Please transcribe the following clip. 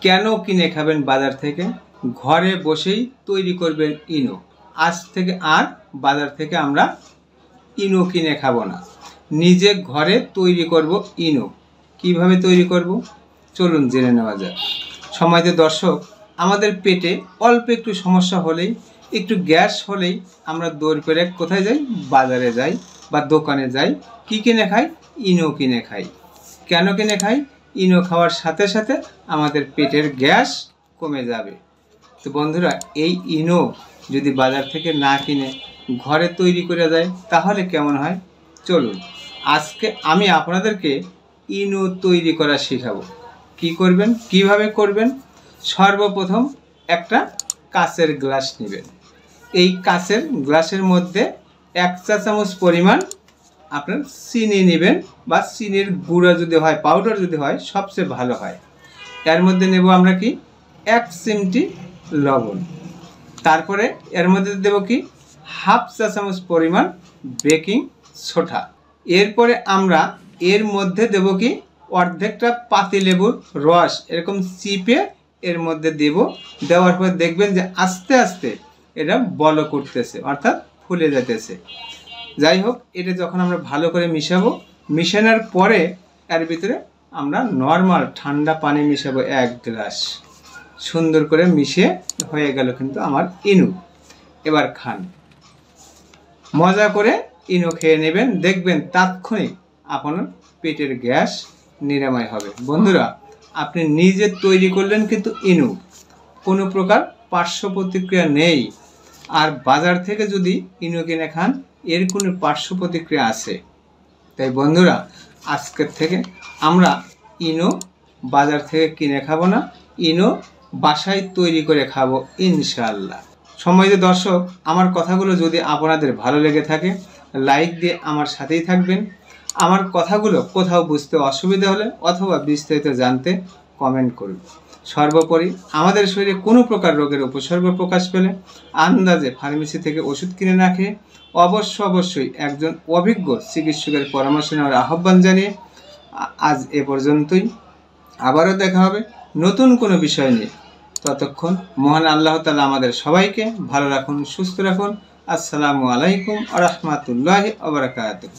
কেন কিনে খাবেন বাজার থেকে? ঘরে বসেই তৈরি করবেন ইনো। আজ থেকে আর বাজার থেকে আমরা ইনো কিনে খাবো না, নিজে ঘরে তৈরি করব ইনো। কিভাবে তৈরি করব চলুন জেনে নেওয়া যাক। সম্মানিত দর্শক, আমাদের পেটে অল্প একটু সমস্যা হলেই, একটু গ্যাস হলেই আমরা দৌড় করে কোথায় যাই? বাজারে যাই বা দোকানে যাই। কি কিনে খাই? ইনো কিনে খাই। কেন কিনে খাই? ইনো খাওয়ার সাথে সাথে আমাদের পেটের গ্যাস কমে যাবে। তো বন্ধুরা, এই ইনো যদি বাজার থেকে না কিনে ঘরে তৈরি করে যায় তাহলে কেমন হয়? চলুন আজকে আমি আপনাদেরকে ইনো তৈরি করা শেখাবো। কি করবেন, কিভাবে করবেন? সর্বপ্রথম একটা কাচের গ্লাস নেবেন। এই কাচের গ্লাসের মধ্যে 1 চা চামচ পরিমাণ আপনার চিনি নেবেন, বা চিনির গুঁড়া যদি হয়, পাউডার যদি হয় সবচেয়ে ভালো হয়। এর মধ্যে নেব আমরা কি 1 চিমটি লবণ। তারপরে এর মধ্যে দেব কি 1/2 চা চামচ পরিমাণ বেকিং সোডা। এরপরে আমরা এর মধ্যে দেব কি অর্ধেকটা পাতিলেবুর রস এরকম চিপে এর মধ্যে দেব। দেওয়ার পর দেখবেন যে আস্তে আস্তে এটা বলক উঠতেছে, অর্থাৎ ফুলে যেতেছে। যাই হোক, এটা যখন আমরা ভালো করে মিশাবো, মিশানোর পরে এর ভিতরে আমরা নর্মাল ঠান্ডা পানি মিশাবো 1 গ্লাস। সুন্দর করে মিশে হয়ে গেল কিন্তু আমার ইনো। এবার খান, মজা করে ইনো খেয়ে নেবেন, দেখবেন তাৎক্ষণিক আপনার পেটের গ্যাস নিরাময় হবে। বন্ধুরা, আপনি নিজে তৈরি করলেন কিন্তু ইনো, কোনো প্রকার পার্শ্ব প্রতিক্রিয়া নেই। আর বাজার থেকে যদি ইনো কিনে খান এর কোনো পার্শ্ব প্রতিক্রিয়া আছে। তাই বন্ধুরা, আজকের থেকে আমরা ইনো বাজার থেকে কিনে খাবো না, ইনো বাসায় তৈরি করে খাবো ইনশাআল্লাহ। সম্মানিত দর্শক, আমার কথাগুলো যদি আপনাদের ভালো লেগে থাকে লাইক দিয়ে আমার সাথেই থাকবেন। আমার কথাগুলো কোথাও বুঝতে অসুবিধা হলে অথবা বিস্তারিত জানতে কমেন্ট করুন। সর্বোপরি আমাদের শরীরে কোনো প্রকার রোগের উপসর্গ প্রকাশ পেলে আন্দাজে ফার্মেসি থেকে ওষুধ কিনে না খেয়ে অবশ্যই একজন অভিজ্ঞ চিকিৎসকের পরামর্শ নেওয়ার আহ্বান জানিয়ে আজ এ পর্যন্তই। আবারও দেখা হবে নতুন কোনো বিষয় নিয়ে। ততক্ষণ মহান আল্লাহ তাআলা আমাদের সবাইকে ভালো রাখুন, সুস্থ রাখুন। আসসালামু আলাইকুম ওয়া রাহমাতুল্লাহি ওয়া বারাকাতুহু।